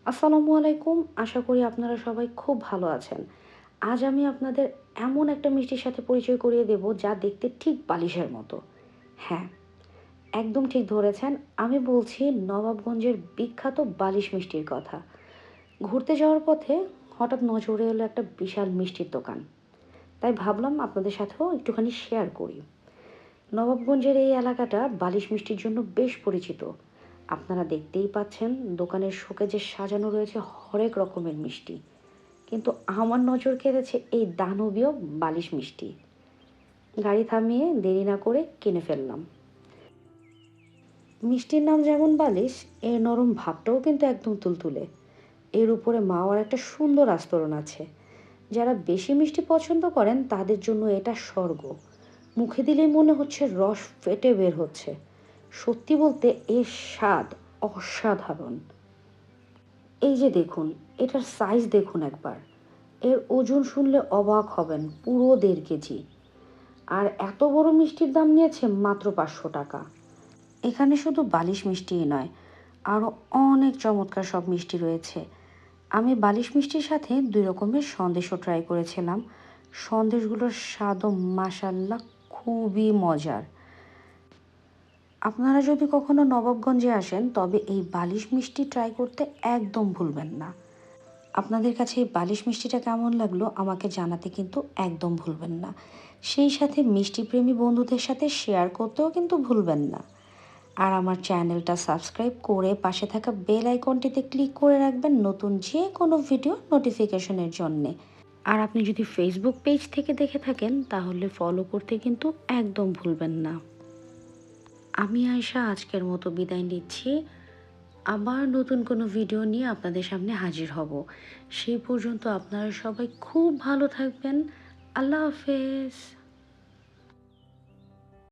আসসালামু আলাইকুম। আশা করি আপনারা সবাই খুব ভালো আছেন। আজ আমি আপনাদের এমন একটা মিষ্টির সাথে পরিচয় করিয়ে দেব যা দেখতে ঠিক বালিশের মতো। হ্যাঁ, একদম ঠিক ধরেছেন। আমি বলছি নবাবগঞ্জের বিখ্যাত বালিশ মিষ্টির কথা। ঘুরতে যাওয়ার পথে হঠাৎ নজরে এলো একটা বিশাল মিষ্টির দোকান। তাই ভাবলাম আপনাদের সাথেও একটুখানি শেয়ার করি। নবাবগঞ্জের এই এলাকাটা বালিশ মিষ্টির জন্য বেশ পরিচিত। আপনারা দেখতেই পাচ্ছেন দোকানের শোকেজে সাজানো রয়েছে হরেক রকমের মিষ্টি। কিন্তু আমার নজর কেড়েছে এই দানবীয় বালিশ মিষ্টি। গাড়ি থামিয়ে দেরি না করে কিনে ফেললাম। মিষ্টির নাম যেমন বালিশ, এর নরম ভাবটাও কিন্তু একদম তুলতুলে। এর উপরে মাওয়ার একটা সুন্দর আস্তরণ আছে। যারা বেশি মিষ্টি পছন্দ করেন তাদের জন্য এটা স্বর্গ। মুখে দিলেই মনে হচ্ছে রস ফেটে বের হচ্ছে। সত্যি বলতে এর স্বাদ অসাধারণ। এই যে দেখুন, এটার সাইজ দেখুন একবার। এর ওজন শুনলে অবাক হবেন, পুরো 1.5 কেজি। আর এত বড় মিষ্টির দাম নিয়েছে মাত্র 500 টাকা। এখানে শুধু বালিশ মিষ্টিই নয়, আরও অনেক চমৎকার সব মিষ্টি রয়েছে। আমি বালিশ মিষ্টির সাথে 2 রকমের সন্দেশও ট্রাই করেছিলাম। সন্দেশগুলোর স্বাদও মাসাল্লাহ খুবই মজার। আপনারা যদি কখনো নবাবগঞ্জে আসেন তবে এই বালিশ মিষ্টি ট্রাই করতে একদম ভুলবেন না। আপনাদের কাছে এই বালিশ মিষ্টিটা কেমন লাগলো আমাকে জানাতে কিন্তু একদম ভুলবেন না। সেই সাথে মিষ্টিপ্রেমী বন্ধুদের সাথে শেয়ার করতেও কিন্তু ভুলবেন না। আর আমার চ্যানেলটা সাবস্ক্রাইব করে পাশে থাকা বেল আইকনটিতে ক্লিক করে রাখবেন নতুন যে কোনো ভিডিও নোটিফিকেশনের জন্যে। আর আপনি যদি ফেসবুক পেজ থেকে দেখে থাকেন তাহলে ফলো করতে কিন্তু একদম ভুলবেন না। আমি আয়শা আজকের মতো বিদায় নিচ্ছি। আবার নতুন কোনো ভিডিও নিয়ে আপনাদের সামনে হাজির হব। সেই পর্যন্ত আপনারা সবাই খুব ভালো থাকবেন। আল্লাহ হাফেজ।